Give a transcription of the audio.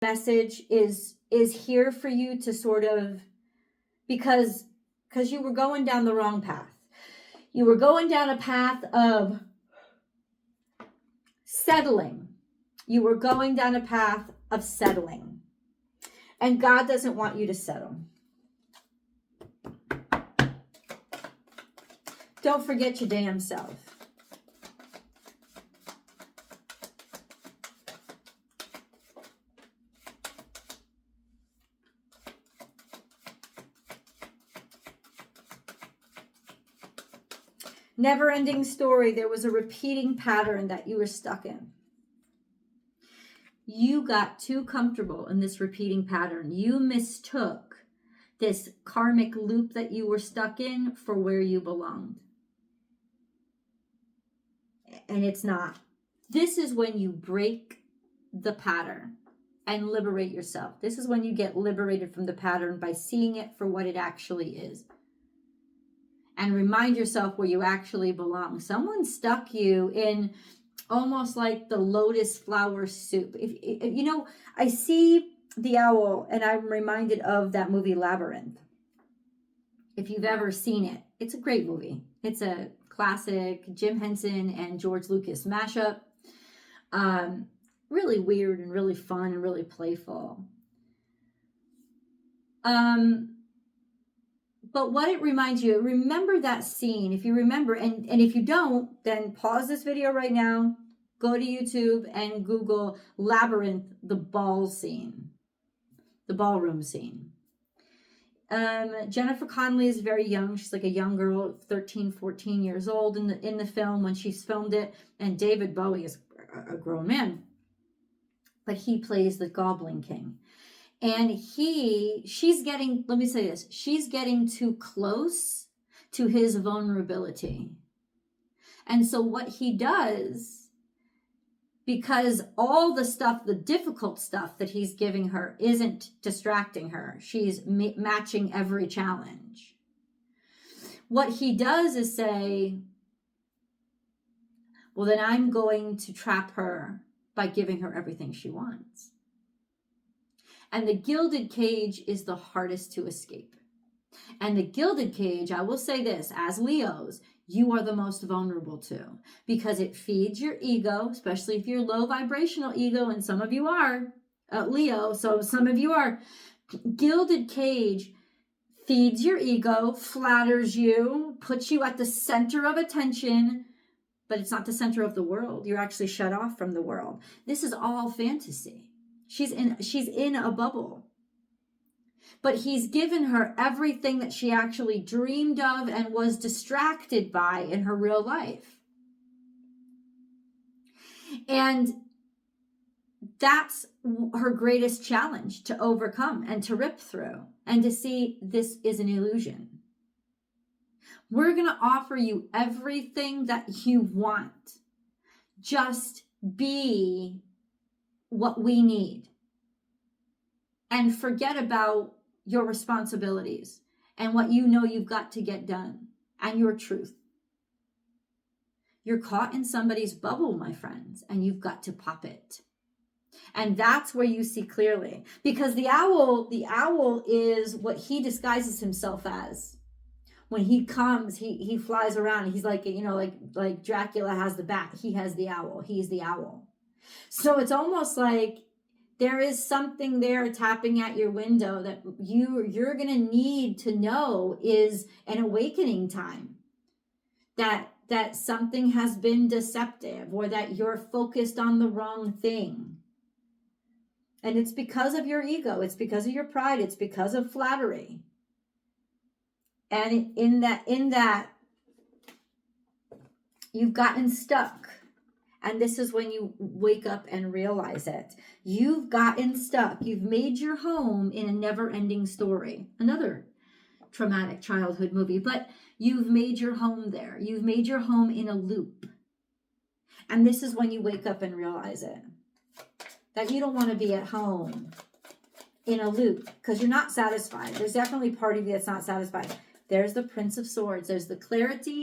message is here for you to sort of, because you were going down the wrong path. You were going down a path of settling. You were going down a path of settling. And God doesn't want you to settle. Don't forget your damn self. Never-ending story. There was a repeating pattern that you were stuck in. You got too comfortable in this repeating pattern. You mistook this karmic loop that you were stuck in for where you belonged. And it's not. This is when you break the pattern and liberate yourself. This is when you get liberated from the pattern by seeing it for what it actually is. And remind yourself where you actually belong. Someone stuck you in almost like the lotus flower soup. If you know, I see the owl and I'm reminded of that movie Labyrinth. If you've ever seen it, it's a great movie. It's a classic Jim Henson and George Lucas mashup. Really weird and really fun and really playful. But what it reminds you, remember that scene. If you remember, and if you don't, then pause this video right now, go to YouTube and Google Labyrinth, the ball scene, the ballroom scene. Jennifer Connelly is very young. She's like a young girl, 13, 14 years old in the film when she's filmed it. And David Bowie is a grown man. But he plays the Goblin King. And she's getting, let me say this, she's getting too close to his vulnerability. And so what he does, because all the stuff, the difficult stuff that he's giving her isn't distracting her. She's matching every challenge. What he does is say, well, then I'm going to trap her by giving her everything she wants. And the gilded cage is the hardest to escape. And the gilded cage, I will say this, as Leos, you are the most vulnerable to, because it feeds your ego, especially if you're low vibrational ego, and some of you are Leo, so some of you are. Gilded cage feeds your ego, flatters you, puts you at the center of attention, but it's not the center of the world. You're actually shut off from the world. This is all fantasy. She's in a bubble. But he's given her everything that she actually dreamed of and was distracted by in her real life. And that's her greatest challenge to overcome and to rip through and to see this is an illusion. We're going to offer you everything that you want. Just be what we need. And forget about your responsibilities and what you know you've got to get done and your truth. You're caught in somebody's bubble, my friends, and you've got to pop it. And that's where you see clearly. Because the owl is what he disguises himself as. When he comes, he flies around. He's like, you know, like Dracula has the bat. He has the owl. He's the owl. So it's almost like there is something there tapping at your window that you're going to need to know is an awakening time. That something has been deceptive or that you're focused on the wrong thing. And it's because of your ego. It's because of your pride. It's because of flattery. And in that you've gotten stuck. And this is when you wake up and realize it. You've gotten stuck. You've made your home in a never-ending story. Another traumatic childhood movie. But you've made your home there. You've made your home in a loop. And this is when you wake up and realize it. That you don't want to be at home in a loop. Because you're not satisfied. There's definitely part of you that's not satisfied. There's the Prince of Swords. There's the clarity